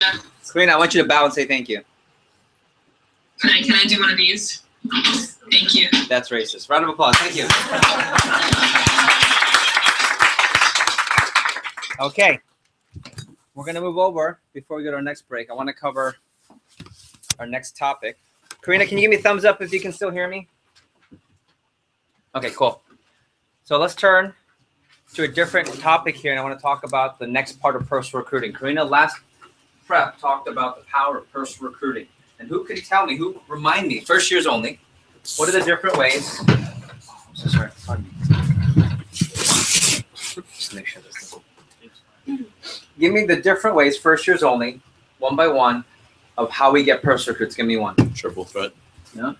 Karina, I want you to bow and say thank you. Can I do one of these? Thank you. That's racist. Round of applause. Thank you. Okay. We're going to move over before we go to our next break. I want to cover our next topic. Karina, can you give me a thumbs up if you can still hear me? Okay, cool. So let's turn to a different topic here, and I want to talk about the next part of personal recruiting. Karina, last prep talked about the power of personal recruiting. And who can tell me, remind me, first years only, what are the different ways? So sorry, pardon me. Just make sure this doesn't. Give me the different ways, first years only, one by one, of how we get personal recruits. Give me one. Triple threat. Yeah.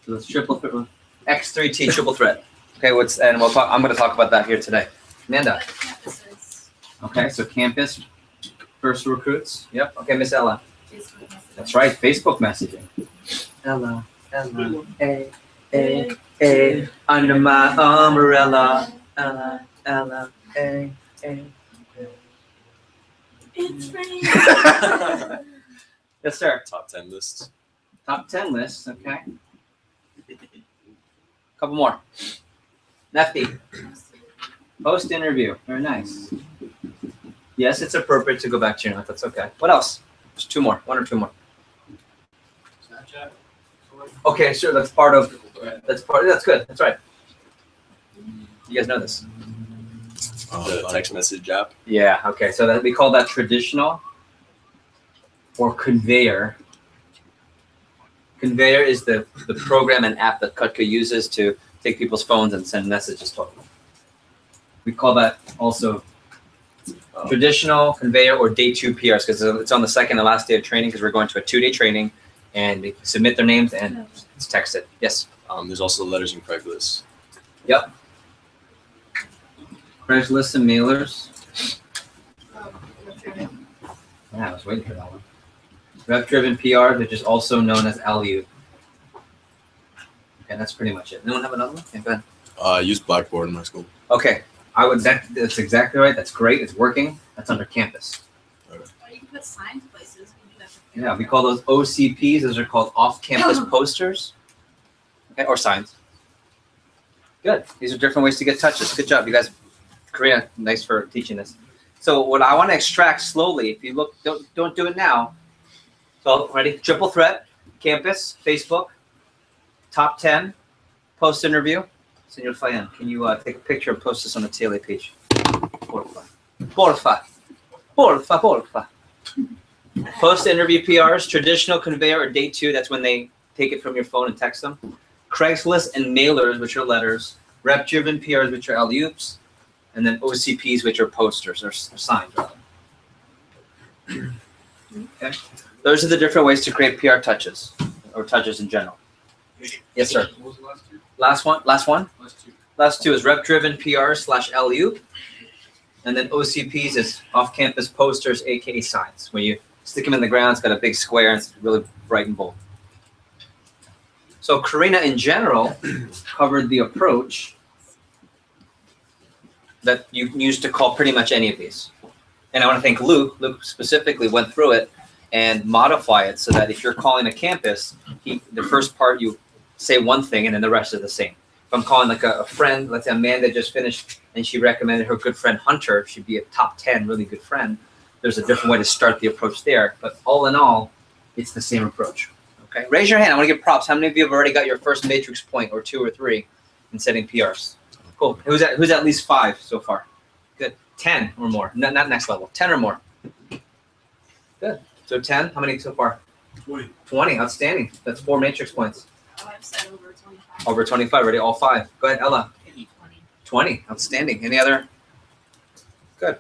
So it's triple threat. X3T, triple threat. Okay, and we'll talk. I'm going to talk about that here today. Amanda. Okay, so campus personal recruits. Yep. Okay, Miss Ella. That's right, Facebook messaging. Ella, hey, under my umbrella. Ella, hey. It's raining. Yes, sir. Top 10 lists. Top 10 lists, okay. Couple more. Nefty. Post interview. Very nice. Yes, it's appropriate to go back to your notes. That's okay. What else? There's two more. One or two more. Snapchat. Okay, sure. That's part of. That's good. That's right. You guys know this. The text message app. Yeah. Okay. So we call that traditional or conveyor. Conveyor is the program and app that Kutka uses to take people's phones and send messages to them. We call that also traditional, conveyor, or day 2 PRs, because it's on the second and last day of training, because we're going to a 2-day training, and they submit their names and it's texted. Yes? There's also letters and Craigslist. Yep. Craigslist and mailers. Yeah, I was waiting for that one. Rep-driven PR, which is also known as LU. Okay, that's pretty much it. No one have another one? Okay, go ahead. I use Blackboard in my school. Okay, that's exactly right. That's great. It's working. That's under campus. Okay. You can put signs places. Yeah, we call those OCPs. Those are called off-campus posters, okay, or signs. Good. These are different ways to get touches. Good job, you guys. Korea, nice for teaching this. So what I want to extract slowly, if you look, don't do it now. So ready? Triple threat, campus, Facebook, top 10, post interview. Senor Fayan, can you take a picture and post this on the TLA page? Porfa. Porfa. Porfa, porfa. Post interview PRs, traditional conveyor or day 2, that's when they take it from your phone and text them. Craigslist and mailers, which are letters. Rep-driven PRs, which are alley-oops. And then OCPs, which are posters or signs, rather. Okay. Those are the different ways to create PR touches, or touches in general. Yes, sir. What was the last two? Last one? Last two. Last two is rep-driven PR/LU. And then OCPs is off-campus posters, aka signs. When you stick them in the ground, it's got a big square and it's really bright and bold. So Karina, in general, covered the approach that you used to call pretty much any of these. And I want to thank Luke. Luke specifically went through it and modify it so that if you're calling a campus, the first part you say one thing and then the rest is the same. If I'm calling like a friend, let's say Amanda just finished and she recommended her good friend Hunter, she'd be a top 10 really good friend. There's a different way to start the approach there. But all in all, it's the same approach. Okay, raise your hand. I want to give props. How many of you have already got your first matrix point, or 2 or 3, in setting PRs? Cool. Who's at least 5 so far? Good. 10 or more. Not next level. 10 or more. Good. So 10. How many so far? 20. 20. Outstanding. That's 4 matrix points. Oh, I've said over 25. Over 25. Ready? All 5. Go ahead, Ella. 20. 20. Outstanding. Any other? Good.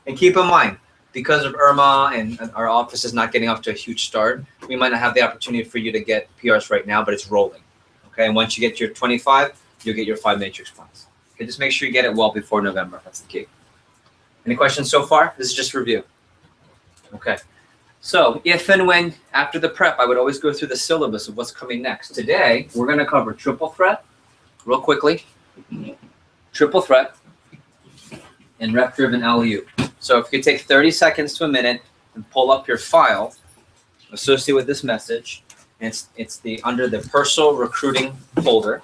And keep in mind, because of Irma and our office is not getting off to a huge start, we might not have the opportunity for you to get PRs right now, but it's rolling. Okay. And once you get your 25, you'll get your 5 matrix points. Okay. Just make sure you get it well before November. That's the key. Any questions so far? This is just review. Okay. So if and when, after the prep, I would always go through the syllabus of what's coming next. Today, we're going to cover triple threat real quickly. Triple threat and rep-driven LU. So if you could take 30 seconds to a minute and pull up your file associated with this message, and it's the under the personal recruiting folder.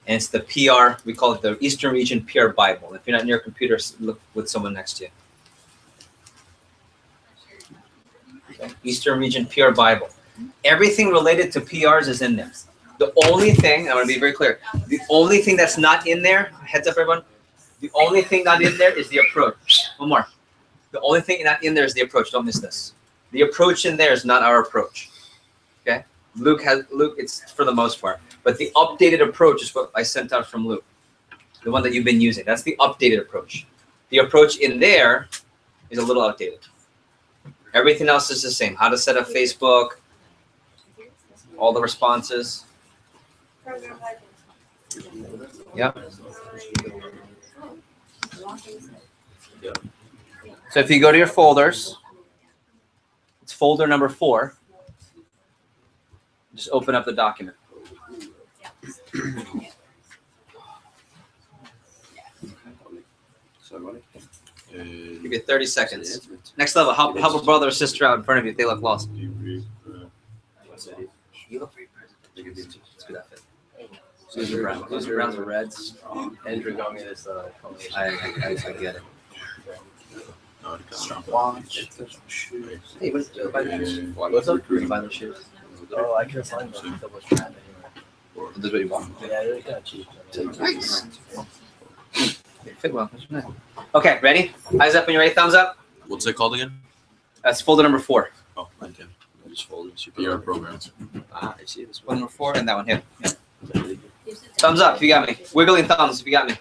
And it's the PR, we call it the Eastern Region PR Bible. If you're not near a computer, look with someone next to you. Okay. Eastern Region PR Bible. Everything related to PRs is in there. The only thing, I want to be very clear, the only thing that's not in there, heads up everyone, the only thing not in there is the approach. One more. The only thing not in there is the approach. Don't miss this. The approach in there is not our approach. Okay? Luke, it's for the most part. But the updated approach is what I sent out from Luke. The one that you've been using. That's the updated approach. The approach in there is a little outdated. Everything else is the same. How to set up Facebook, all the responses. Yep. So if you go to your folders, it's folder number 4. Just open up the document. Give you 30 seconds. Next level, help a brother or sister out in front of you if they look lost. You look very present. It's a good outfit. Those are browns or reds. Andrew got me this I get it. Hey, what's up? Buy those shoes. Oh, I can't find them. This is what you want. Yeah, they're kind of cheap. Nice. They fit well. Okay, ready? Eyes up when you're ready. Thumbs up. What's it called again? That's folder number 4. Oh, okay. I just folded PR programs. Ah, I see this One one. number 4 and that one here. Yeah. Thumbs up if you got me. Wiggling thumbs if you got me.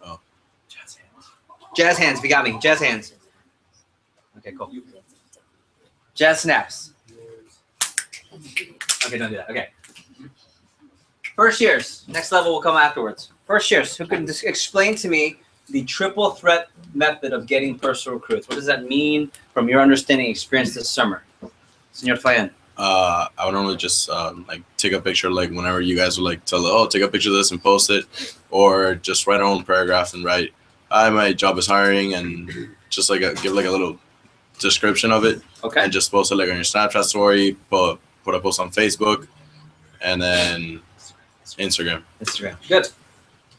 Oh. Jazz hands if you got me. Jazz hands. Okay, cool. Jazz snaps. Okay, don't do that. Okay. First years. Next level will come afterwards. First years. Who can explain to me the triple threat method of getting personal recruits? What does that mean from your understanding and experience this summer? Señor Fayan. I would normally just like take a picture, like whenever you guys would like tell, oh, take a picture of this and post it, or just write our own paragraph and write, hi, my job is hiring, and just like give like a little description of it. Okay. And just post it like on your Snapchat story, put a post on Facebook, and then Instagram. Good.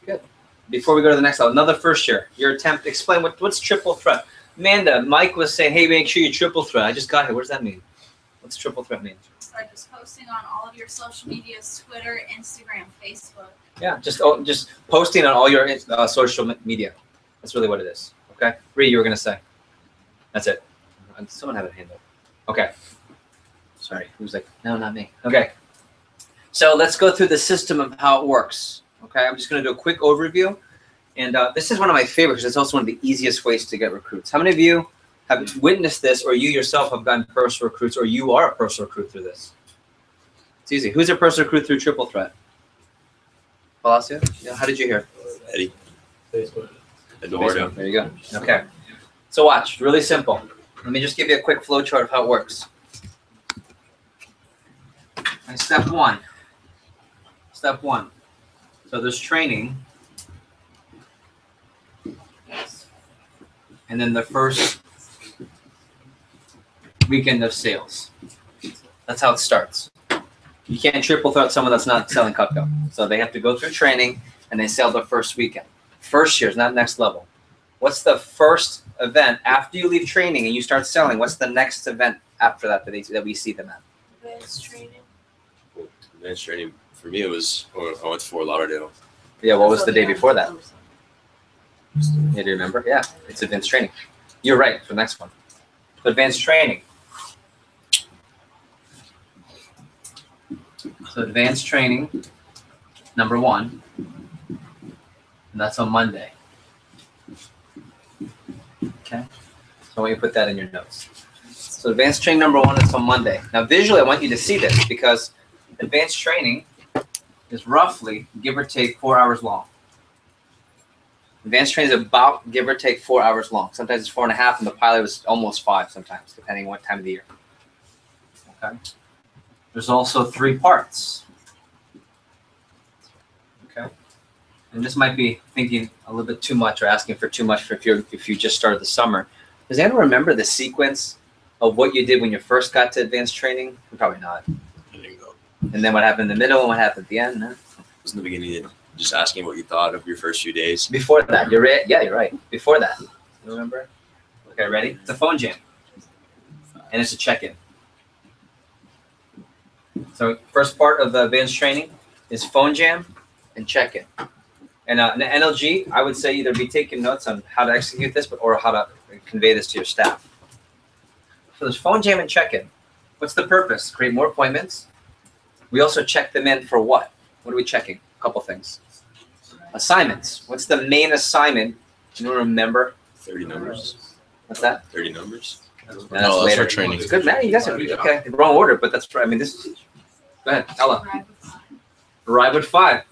Good. Before we go to the next level, another first year. Your attempt. Explain what's triple threat. Amanda, Mike was saying, hey, make sure you triple threat. I just got here. What does that mean? What's triple threat mean? Like just posting on all of your social medias, Twitter, Instagram, Facebook. Yeah, just posting on all your social media. That's really what it is. Okay. Ree, you were gonna say. That's it. Someone have a hand up. Okay. Sorry. Who's like, no, not me. Okay. So let's go through the system of how it works. Okay. I'm just gonna do a quick overview, and this is one of my favorites. It's also one of the easiest ways to get recruits. How many of you have witnessed this, or you yourself have gotten personal recruits, or you are a personal recruit through this? It's easy. Who's a personal recruit through triple threat? Palacio? Yeah. How did you hear? Eddie. Facebook. Eduardo. There you go. Okay. So watch. Really simple. Let me just give you a quick flow chart of how it works. And step 1. Step 1. So there's training. And then the first weekend of sales. That's how it starts. You can't triple threat someone that's not selling Cutco. So they have to go through training and they sell the first weekend. First year is not next level. What's the first event after you leave training and you start selling? What's the next event after that that we see them at? Advanced training. Advanced training for me, it was I went to Fort Lauderdale. Yeah, what was the day before that? Yeah, do you remember? Yeah, it's advanced training. You're right for the next one. So advanced training. So advanced training, number 1, and that's on Monday. Okay, so I want you to put that in your notes. So advanced training number 1 is on Monday. Now visually, I want you to see this because advanced training is roughly, give or take, 4 hours long. Advanced training is about, give or take, 4 hours long. Sometimes it's 4.5, and the pilot was almost 5 sometimes, depending on what time of the year. Okay. There's also 3 parts. Okay. and this might be thinking a little bit too much or asking for too much for if you just started the summer. Does anyone remember the sequence of what you did when you first got to advanced training? Probably not. I didn't go. And then what happened in the middle and what happened at the end? No? It was in the beginning, just asking what you thought of your first few days. Before that, you're right. Yeah, you're right. Before that, you remember? Okay, ready? It's a phone jam, and it's a check-in. So first part of the advanced training is phone jam and check-in. And in the NLG, I would say either be taking notes on how to execute this, or how to convey this to your staff. So there's phone jam and check-in. What's the purpose? Create more appointments. We also check them in for what? What are we checking? A couple things. Assignments. What's the main assignment? Can you remember? 30 numbers. What's that? 30 numbers. No, that's for training. Good, man. You guys are okay. Wrong order, but that's right. I mean, this. Go ahead, Ella. Arrive at 5.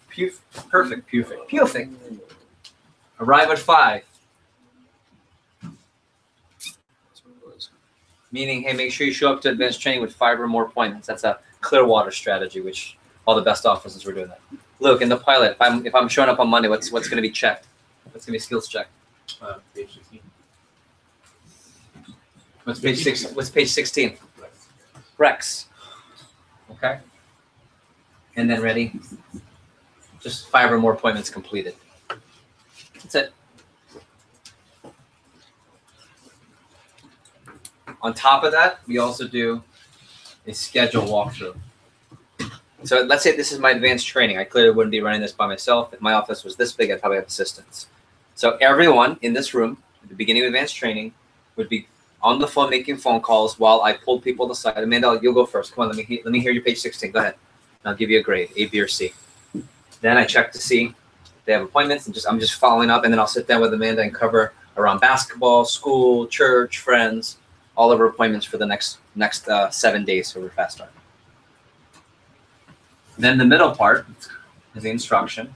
Perfect. Perfect. Arrive at 5. Meaning, hey, make sure you show up to advanced training with 5 or more appointments. That's a Clearwater strategy, which all the best offices were doing that. Luke, in the pilot, if I'm showing up on Monday, what's going to be checked? What's going to be skills checked? Page 16. What's page 6? What's page 16? Rex. Okay. And then ready. Just 5 or more appointments completed. That's it. On top of that, we also do a schedule walkthrough. So let's say this is my advanced training. I clearly wouldn't be running this by myself. If my office was this big, I'd probably have assistants. So everyone in this room at the beginning of advanced training would be on the phone making phone calls while I pulled people aside. Amanda, you'll go first. Come on, let me hear your page 16. Go ahead. And I'll give you a grade, A, B, or C. Then I check to see if they have appointments, and I'm just following up, and then I'll sit down with Amanda and cover around basketball, school, church, friends, all of her appointments for the next 7 days for her fast start. Then the middle part is the instruction.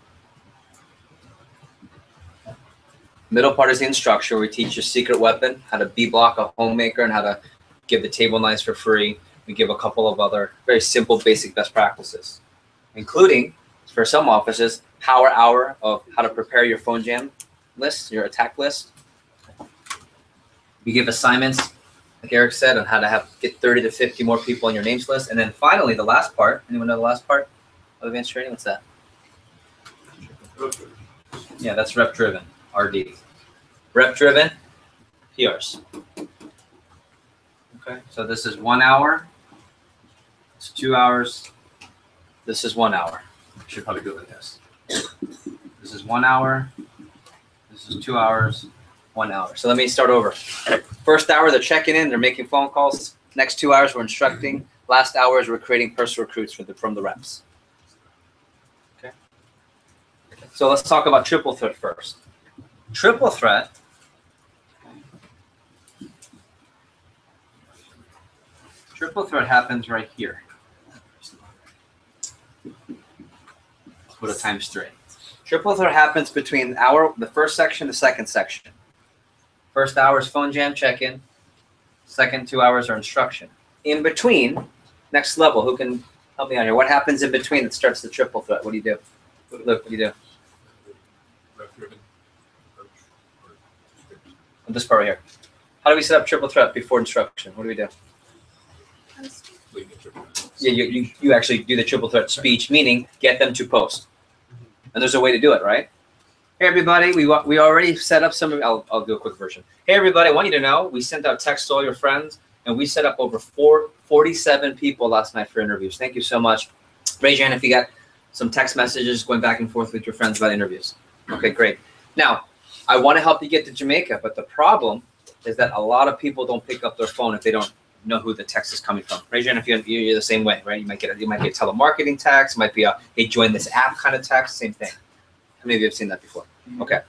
Middle part is the instruction where we teach your secret weapon, how to B-block a homemaker, and how to give the table knives for free. We give a couple of other very simple, basic best practices, including, for some offices, power hour of how to prepare your phone jam list, your attack list. We give assignments, like Eric said, on how to get 30 to 50 more people on your names list. And then finally, the last part. Anyone know the last part of advanced training? What's that? Yeah, that's rep driven, RD. Rep driven, PRs. Okay, so this is 1 hour. It's 2 hours. This is 1 hour. I should probably do it like this. This is 1 hour. This is 2 hours. 1 hour. So let me start over. First hour, they're checking in. They're making phone calls. Next 2 hours, we're instructing. Last hours, we're creating personal recruits from the reps. Okay. So let's talk about triple threat first. Triple threat. Triple threat happens right here. Put a times 3. Triple threat happens between the first section, the second section. First hour is phone jam check-in. Second 2 hours are instruction. In between, next level, who can help me out here? What happens in between that starts the triple threat? What do you do? Look, what do you do? On this part right here. How do we set up triple threat before instruction? What do we do? Yeah, you actually do the triple threat speech, meaning get them to post. And there's a way to do it, right? Hey, everybody, we already set up some, I'll do a quick version. Hey, everybody, I want you to know we sent out text to all your friends, and we set up over 47 people last night for interviews. Thank you so much. Raise your hand if you got some text messages going back and forth with your friends about interviews. Okay, great. Now, I want to help you get to Jamaica, but the problem is that a lot of people don't pick up their phone if they don't know who the text is coming from. Raise your hand if you're the same way, right? You might get a telemarketing text, it might be a hey, join this app kind of text, same thing. How many of you have seen that before? Okay.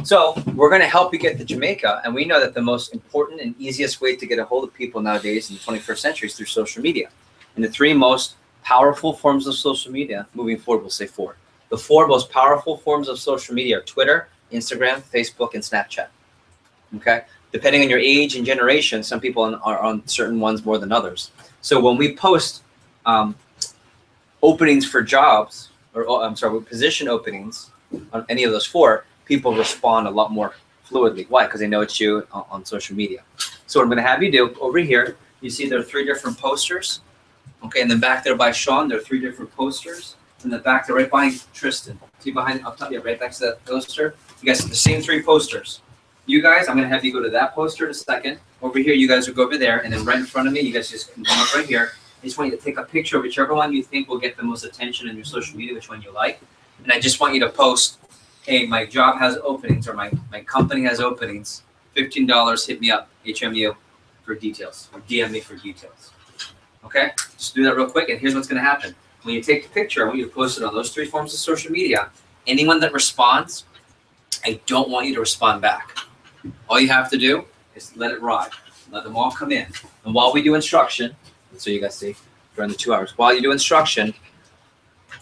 So we're going to help you get to Jamaica, and we know that the most important and easiest way to get a hold of people nowadays in the 21st century is through social media. And the 3 most powerful forms of social media, moving forward, we'll say 4. The 4 most powerful forms of social media are Twitter, Instagram, Facebook, and Snapchat. Okay? Depending on your age and generation, some people are on certain ones more than others. So when we post openings for jobs, or I'm sorry, position openings, on any of those four, people respond a lot more fluidly. Why? Because they know it's you on social media. So what I'm going to have you do over here, you see there are 3 different posters. Okay, in the back there by Sean, there are 3 different posters. In the back there, right behind Tristan. See behind up top, yeah, right next to that poster. You guys have the same 3 posters. You guys, I'm going to have you go to that poster in a second. Over here, you guys will go over there, and then right in front of me, you guys just can come up right here. I just want you to take a picture of whichever one you think will get the most attention in your social media, which one you like. And I just want you to post, hey, my job has openings, or my company has openings. $15, hit me up, HMU, for details, or DM me for details. Okay? Just do that real quick, and here's what's going to happen. When you take the picture, I want you to post it on those 3 forms of social media. Anyone that responds, I don't want you to respond back. All you have to do is let it ride. Let them all come in. And while we do instruction, so you guys see during the 2 hours, while you do instruction,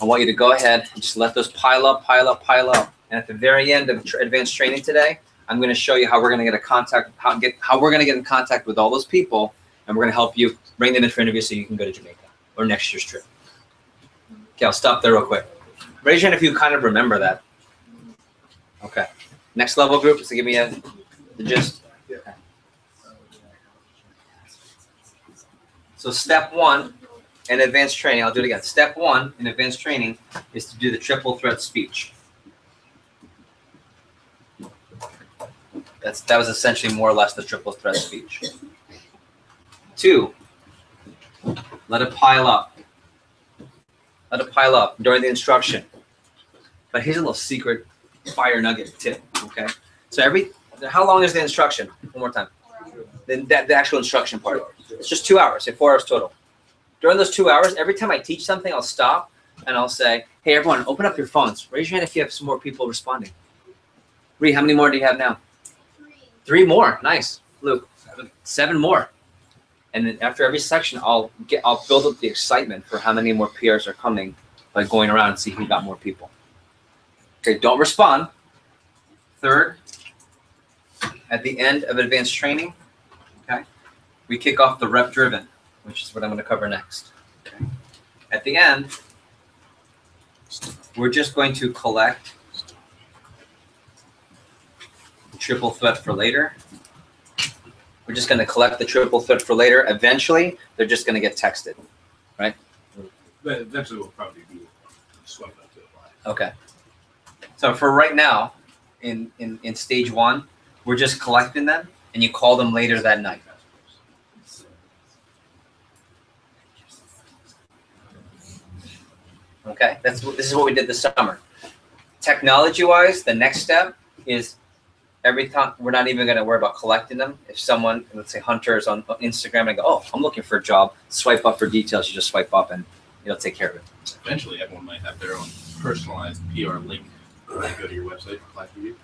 I want you to go ahead and just let those pile up, pile up, pile up. And at the very end of advanced training today, I'm going to show you how we're going to get how we're going to get in contact with all those people, and we're going to help you bring them in for interviews so you can go to Jamaica or next year's trip. Okay, I'll stop there real quick. Raise your hand if you kind of remember that. Okay. Next level group, so give me the gist. Okay. So step 1 in advanced training, I'll do it again. Step 1 in advanced training is to do the triple threat speech. That was essentially more or less the triple threat speech. 2, let it pile up. Let it pile up during the instruction. But here's a little secret fire nugget tip, okay? So how long is the instruction? One more time. The actual instruction part. It's just 2 hours, say 4 hours total. During those 2 hours, every time I teach something, I'll stop and I'll say, hey, everyone, open up your phones. Raise your hand if you have some more people responding. Ree, how many more do you have now? 3 more. Nice. Luke, 7 more. And then after every section, I'll build up the excitement for how many more PRs are coming by going around and see who got more people. Okay, don't respond. 3rd, at the end of advanced training, okay, we kick off the rep driven, which is what I'm going to cover next. Okay. At the end, we're just going to collect the triple threat for later. We're just going to collect the triple threat for later. Eventually, they're just going to get texted, right? But eventually, we'll probably be swept up to apply. Okay. So for right now, in stage 1, we're just collecting them, and you call them later that night. Okay, this is what we did this summer. Technology-wise, the next step is every time we're not even going to worry about collecting them. If someone, let's say Hunter, is on Instagram and go, oh, I'm looking for a job, swipe up for details. You just swipe up and it'll take care of it. Eventually, everyone might have their own personalized PR link. Go to your website, apply for you.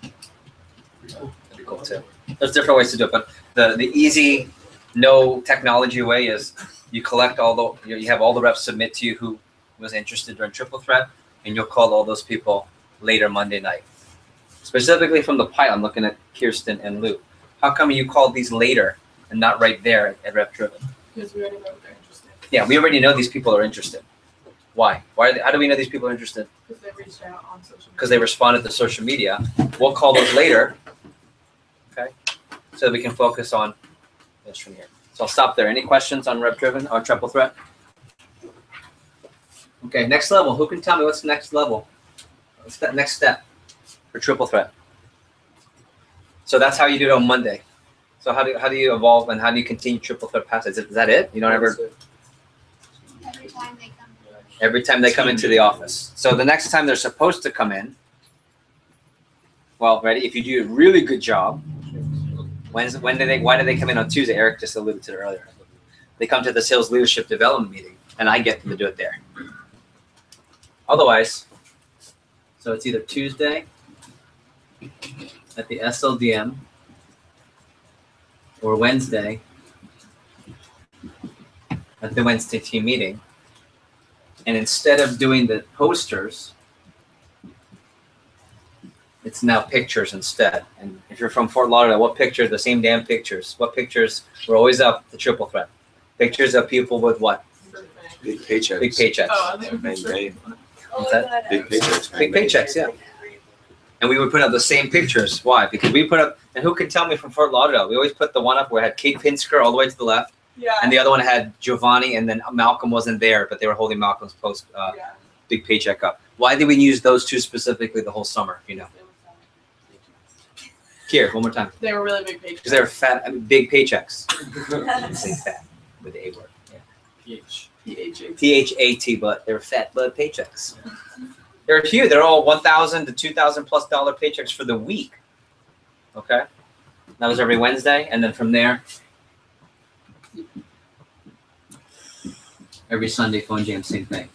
That'd be cool too. There's different ways to do it, but the easy, no technology way is you collect you have all the reps submit to you who was interested during triple threat, and you'll call all those people later Monday night. Specifically from the pile, I'm looking at Kirsten and Luke. How come you called these later and not right there at rep driven? Because we already know they're interested. Yeah, we already know these people are interested. Why? How do we know these people are interested? Because they reached out on social media. Because they responded to social media. We'll call those later, okay, so that we can focus on this from here. So I'll stop there. Any questions on rep driven or triple threat? Okay, next level. Who can tell me what's the next level? What's that next step for triple threat? So that's how you do it on Monday. So how do you evolve and how do you continue triple threat passes? Is that it? You don't ever? Every time they come. Every time they come into the office. So the next time they're supposed to come in, well, ready? If you do a really good job, why do they come in on Tuesday? Eric just alluded to it earlier. They come to the sales leadership development meeting, and I get them to do it there. Otherwise, so it's either Tuesday at the SLDM or Wednesday at the Wednesday team meeting. And instead of doing the posters, it's now pictures instead. And if you're from Fort Lauderdale, what pictures? The same damn pictures. What pictures were always up? The triple threat. Pictures of people with what? Big paychecks. Big paychecks. Oh, I think Big pay. What's that? Big paychecks. Big paychecks, yeah. and we would put up the same pictures. Why? Because we put up, and who can tell me from Fort Lauderdale? We always put the one up where it had Kate Pinsker all the way to the left, Yeah. and the other one had Giovanni, and then Malcolm wasn't there, but they were holding Malcolm's Yeah. big paycheck up. Why did we use those two specifically the whole summer? You know, here one more time. They were really big pictures. Because they were fat, I mean, big paychecks. Say fat with the A word. Yeah. PHAT, but they were fat blood paychecks. They're huge. They're all $1,000 to $2,000+ paychecks for the week. Okay, that was every Wednesday, and then from there, every Sunday phone jam, same thing.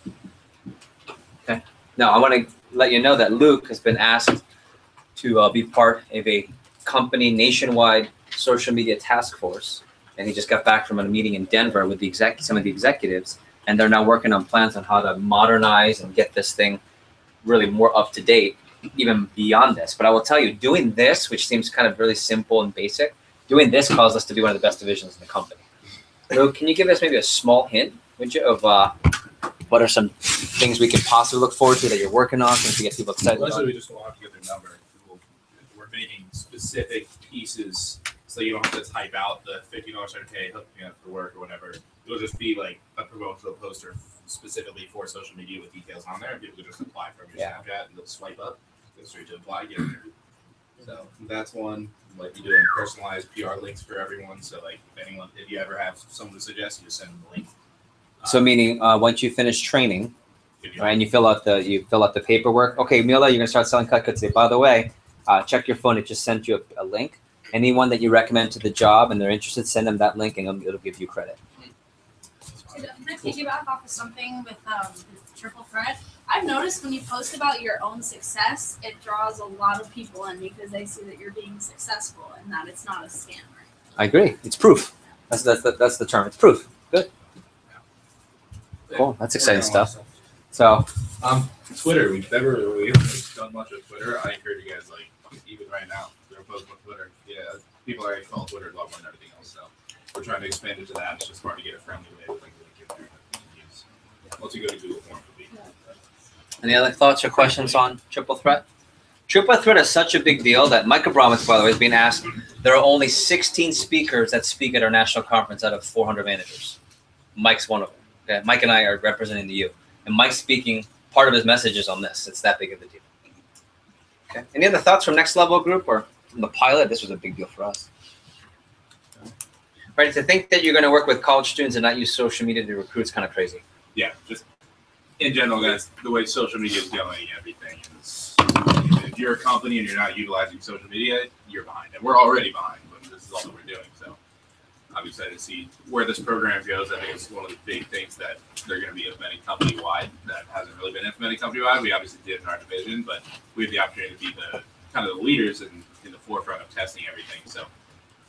Okay. Now I want to let you know that Luke has been asked to be part of a company nationwide social media task force, and he just got back from a meeting in Denver with the some of the executives, and they're now working on plans on how to modernize and get this thing really more up to date, even beyond this. But I will tell you, doing this, which seems kind of really simple and basic, doing this caused us to be one of the best divisions in the company. Luke, can you give us maybe a small hint, would you, of what are some things we could possibly look forward to that you're working on, things to get people excited Mostly about? we just will have to get their number. We're making specific pieces so you don't have to type out the $50 saying, hey, hook me up for work or whatever. It'll just be like a promotional poster specifically for social media with details on there, and people can just apply from your Snapchat and they'll swipe up, go straight to apply, get it. So that's one. Like you doing personalized PR links for everyone. So like if you ever have someone to suggest, you just send them the link. So meaning once you finish training, right, and you fill out the paperwork. Okay, Mila, you're gonna start selling cut today. By the way, check your phone. It just sent you a link. Anyone that you recommend to the job and they're interested, send them that link, and it'll give you credit. Can I piggyback off of something with Triple Threat? I've noticed when you post about your own success, it draws a lot of people in because they see that you're being successful and that it's not a scam. I agree. It's proof. That's the term. It's proof. Good. Cool. That's exciting stuff. So, Twitter. We haven't done much of Twitter. I encourage you guys, like, even right now, they're posting on Twitter. Yeah, people already follow Twitter a lot more than everything else. So we're trying to expand it to that. It's just hard to get a friendly way to link in there that we can use. Once you go to Google Forms, it'll be. any other thoughts or questions on Triple Threat? Triple Threat is such a big deal that Mike Abramowitz, by the way, is being asked. There are only 16 speakers that speak at our national conference out of 400 managers. Mike's one of them. Okay? Mike and I are representing the U. And Mike's speaking, part of his message is on this. It's that big of a deal. Okay. Any other thoughts from Next Level Group or from the pilot? This was a big deal for us. Right, to think that you're going to work with college students and not use social media to recruit is kind of crazy. Yeah, just in general, guys, the way social media is going, everything is. If you're a company and you're not utilizing social media, you're behind. And we're already behind, but this is all that we're doing. So I'm excited to see where this program goes. I think it's one of the big things that they're going to be implementing company-wide that hasn't really been implemented company-wide. We obviously did in our division, but we have the opportunity to be the kind of the leaders in the forefront of testing everything. So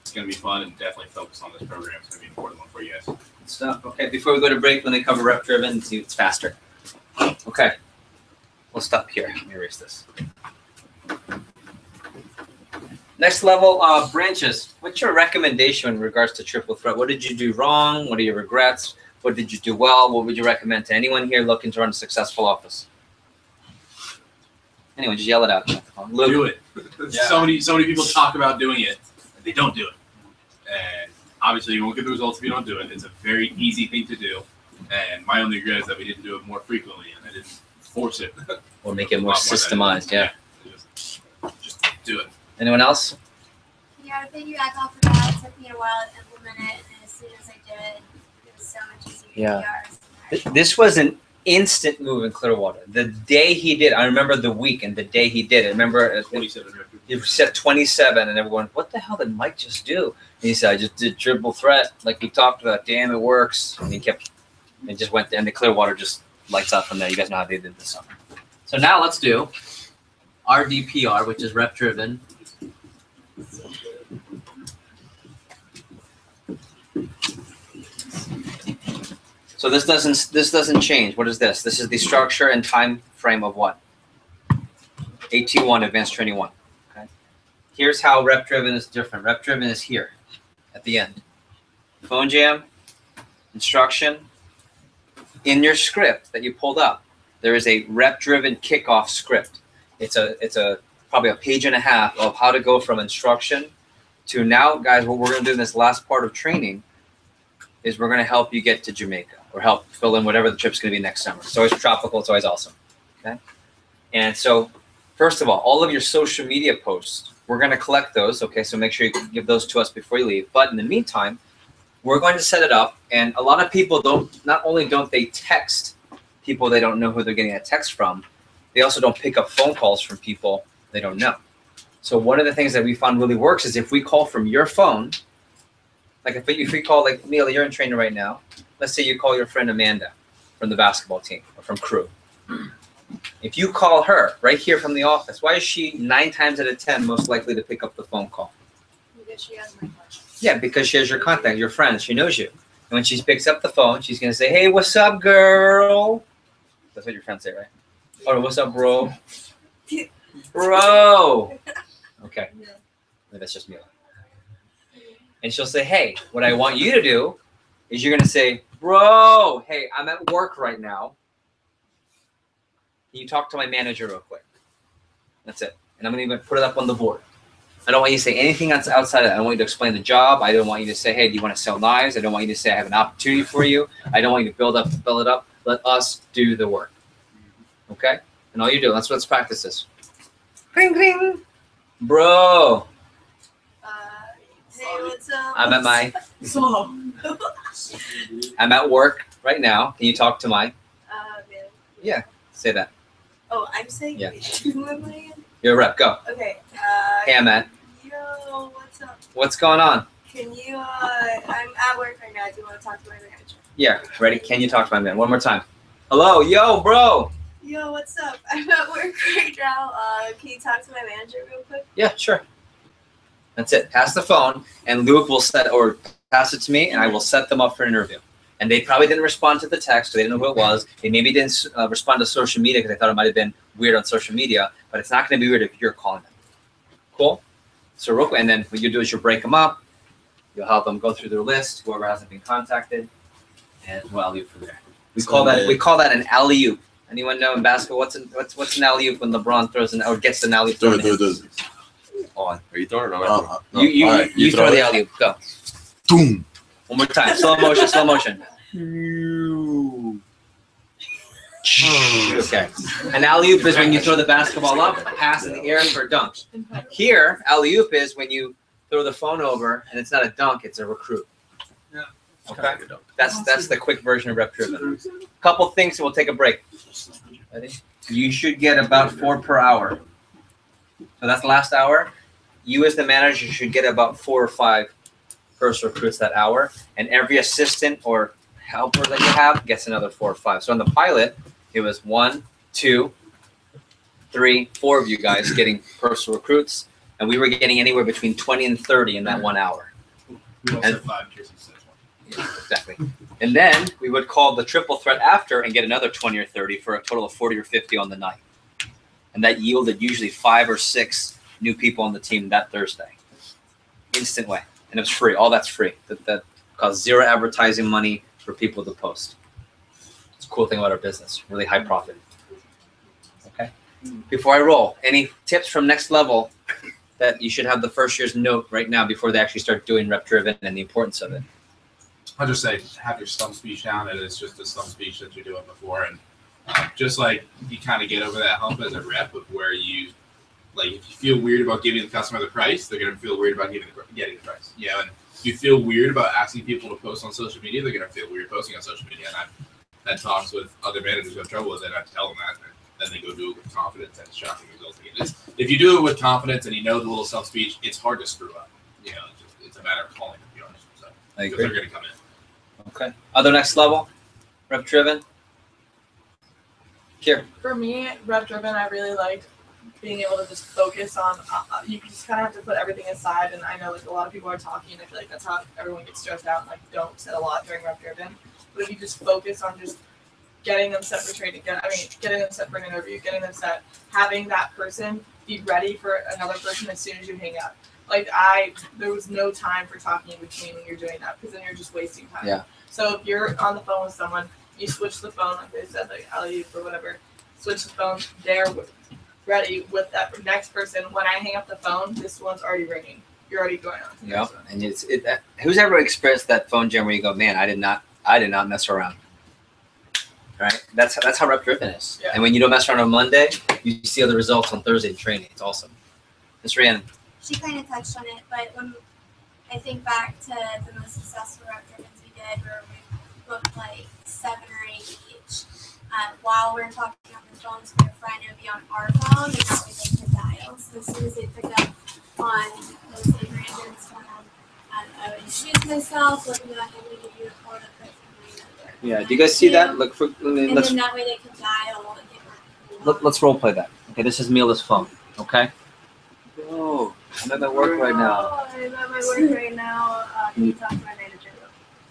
it's going to be fun, and definitely focus on this program. It's going to be an important one for you guys. Good stuff. Okay, before we go to break, let me cover rep driven and see if it's faster. Okay, we'll stop here. Let me erase this. Next level branches. What's your recommendation in regards to Triple Threat? What did you do wrong? What are your regrets? What did you do well? What would you recommend to anyone here looking to run a successful office? Anyone, just yell it out. Luke. Do it. Yeah. So many people talk about doing it, and they don't do it. And obviously, you won't get the results if you don't do it. It's a very easy thing to do. And my only regret is that we didn't do it more frequently, and I didn't force it. Or make it more systemized, yeah. Just do it. Anyone else? Yeah, to piggyback off of that, it took me a while to implement it, and then as soon as I did, it was so much easier to Yeah. PRs. This was an instant move in Clearwater. The day he did, I remember the week and the day he did it. I remember 27. he said 27, and everyone, what the hell did Mike just do? And he said, I just did Triple Threat, like we talked about. Damn, it works. And he kept, it just went, and the Clearwater just lights out from there. You guys know how they did this summer. So now let's do RDPR, which is rep driven. So this doesn't change. What is this? This is the structure and time frame of what? AT1, Advanced Training 1. Okay. Here's how rep driven is different. Rep driven is here at the end. Phone jam, instruction. In your script that you pulled up, there is a rep driven kickoff script. It's a probably a page and a half of how to go from instruction to now, guys, what we're going to do in this last part of training is we're going to help you get to Jamaica or help fill in whatever the trip's going to be next summer. It's always tropical. It's always awesome. Okay. And so first of all of your social media posts, we're going to collect those. Okay. So make sure you give those to us before you leave. But in the meantime, we're going to set it up. And a lot of people not only don't they text people they don't know who they're getting a text from, they also don't pick up phone calls from people they don't know. So one of the things that we found really works is if we call from your phone, like if we call, like Neil, you're in training right now. Let's say you call your friend Amanda from the basketball team or from crew. If you call her right here from the office, why is she 9 times out of 10 most likely to pick up the phone call? Because she has my phone. Yeah, because she has your contact, your friends, she knows you. And when she picks up the phone, she's gonna say, "Hey, what's up, girl?" That's what your friends say, right? Or "What's up, bro?" Bro. Okay. That's just me. And she'll say, "Hey, what I want you to do is you're going to say, bro, hey, I'm at work right now. Can you talk to my manager real quick?" That's it. And I'm going to even put it up on the board. I don't want you to say anything outside of that. I don't want you to explain the job. I don't want you to say, "Hey, do you want to sell knives?" I don't want you to say, "I have an opportunity for you." I don't want you to build it up. Let us do the work. Okay? And all you do, let's practice this. Ring, ring. Bro. Hey, what's up? I'm at my Slow. I'm at work right now. Can you talk to my? Man. Yeah, say that. Oh, I'm saying. Yeah. Who am I again? You're a rep. Go. Okay. Hey, I'm at. Yo, what's up? What's going on? Can you? I'm at work right now. Do you want to talk to my manager? Yeah, ready? Can you talk to my man? One more time. Hello, yo, bro. Yo, what's up? I'm at work right now. Can you talk to my manager real quick? Yeah, sure. That's it. Pass the phone, and Luke will pass it to me, and I will set them up for an interview. And they probably didn't respond to the text, so they didn't know who it was. They maybe didn't respond to social media because they thought it might have been weird on social media, but it's not going to be weird if you're calling them. Cool? So real quick, and then what you do is you break them up. You'll help them go through their list, whoever hasn't been contacted, and we'll alley-oop from there. We call that an alley-oop. Anyone know in basketball what's an alley-oop when LeBron throws or gets an alley-oop? Do it. On. Are you throwing it or No. You All right, you throw the it. alley-oop. Go. Boom. One more time. Slow motion. Okay. An alley-oop is when you throw the basketball up, pass in the air for a dunk. Here, alley-oop is when you throw the phone over and it's not a dunk, it's a recruit. Yeah. Okay. That's the quick version of rep driven. Couple things and we'll take a break. Ready? You should get about 4 per hour. So that's the last hour. You as the manager should get about 4 or 5 first recruits that hour, and every assistant or helper that you have gets another 4 or 5. So on the pilot, it was 1, 2, 3, 4 of you guys getting personal recruits, and we were getting anywhere between 20 and 30 in that 1 hour. We also have 5 in case you said one. Yeah, exactly. And then we would call the triple threat after and get another 20 or 30 for a total of 40 or 50 on the night. And that yielded usually 5 or 6 new people on the team that Thursday. Instant way. And it was free. All that's free. That costs 0 advertising money for people to post. It's a cool thing about our business. Really high profit. Okay. Before I roll, any tips from Next Level that you should have the first year's note right now before they actually start doing rep driven and the importance of it? I'll just say, have your stump speech down, and it's just a stump speech that you're doing before, and just like you kind of get over that hump as a rep of where you, like, if you feel weird about giving the customer the price, they're gonna feel weird about getting the price. You know, and if you feel weird about asking people to post on social media, they're gonna feel weird posting on social media. And I've had talks with other managers who have trouble with it. I tell them that, and then they go do it with confidence, and it's shocking results. If you do it with confidence and you know the little self speech, it's hard to screw up. You know, it's a matter of calling, to be honest. So I because agree. they're gonna come in. Okay. Other Next Level? Rep driven? Here. For me, rep driven, I really liked being able to just focus on. You just kind of have to put everything aside, and I know like a lot of people are talking. I feel like that's how everyone gets stressed out and like don't say a lot during rep driven. But if you just focus on just getting them set for training, getting them set for an interview, getting them set, having that person be ready for another person as soon as you hang up. Like there was no time for talking in between when you're doing that because then you're just wasting time. Yeah. So if you're on the phone with someone, you switch the phone, like they said, like alley or whatever, switch the phone there, ready with that next person. When I hang up the phone, this one's already ringing. You're already going on to the Yep. next one. And who's ever experienced that phone jam where you go, man, I did not mess around. Right? That's how rep driven is. Yeah. And when you don't mess around on Monday, you see the results on Thursday in training. It's awesome. Miss Rhiannon. She kind of touched on it, but when I think back to the most successful rep drivens we did, where we booked like 7 or 8 each, while we were talking on the phone to their friend, it would be on our phone, and that way they could dial. So as soon as they picked up on those random phone, I would introduce myself, let them know I'm going to give you a call to put my number. Yeah. Do you guys see that? Look for. And Let's then that way they could dial and get more. let's role play that. Okay. This is Mila's phone. Okay. Oh, I'm at work right now. Oh, I'm at my work right now. Can you talk to my manager?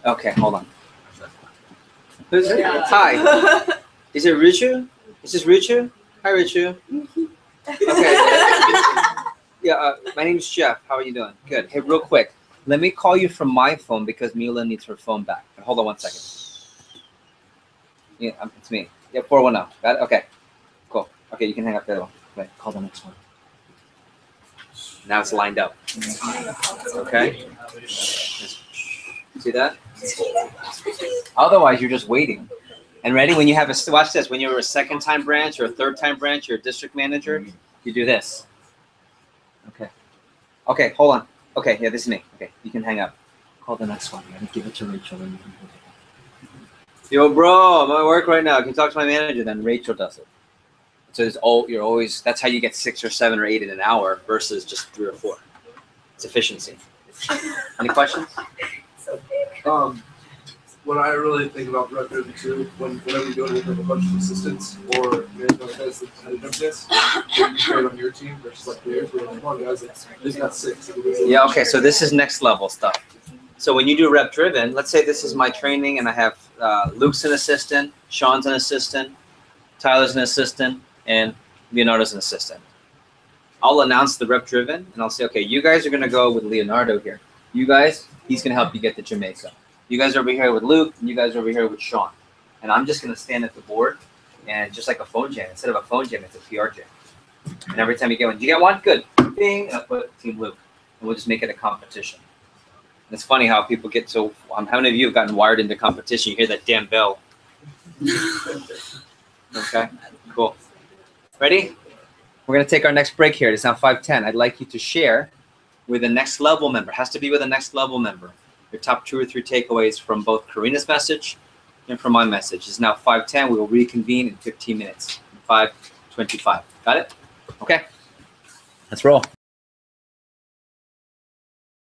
Okay. Hold on. Who's it? Yeah. Hi. Is it Richu? Is this Richu? Hi, Richu. Okay. Yeah, my name's Jeff. How are you doing? Good. Hey, real quick, let me call you from my phone because Mila needs her phone back. Hold on one second. Yeah, it's me. Yeah, 410. Got it? Okay. Cool. Okay, you can hang up the other one. Okay, call the next one. Now it's lined up. Okay. See that? Otherwise, you're just waiting. And ready? When you have a, watch this, when you're a second-time branch or a third-time branch, you're a district manager, you do this. Okay. Okay, hold on. Okay, yeah, this is me. Okay, you can hang up. Call the next one. Give it to Rachel. Yo, bro, I'm at work right now. Can you talk to my manager? Then Rachel does it. So it's you're always, that's how you get 6 or 7 or 8 in an hour versus just 3 or 4. It's efficiency. Any questions? What I really think about rep driven too, whenever you're doing it with a bunch of assistants or management like this, competitiveness, you trade on your team versus like theirs, where like, come on guys, they've got 6. Yeah, okay, so this is next level stuff. So when you do rep driven, let's say this is my training and I have Luke's an assistant, Sean's an assistant, Tyler's an assistant, and Leonardo's an assistant. I'll announce the rep driven and I'll say, okay, you guys are gonna go with Leonardo here. You guys, he's gonna help you get to Jamaica. You guys are over here with Luke, and you guys are over here with Sean. And I'm just gonna stand at the board and just like a phone jam, instead of a phone jam, it's a PR jam. And every time you get one, you get one? Good. Ding, and I'll put Team Luke. And we'll just make it a competition. And it's funny how people get so, how many of you have gotten wired into competition? You hear that damn bell. Okay, cool. Ready? We're gonna take our next break here. It's now 5:10. I'd like you to share with a next level member. It has to be with a next level member. Your top 2 or 3 takeaways from both Karina's message and from my message. It's now 5:10. We will reconvene in 15 minutes. 5:25. Got it? Okay. Let's roll.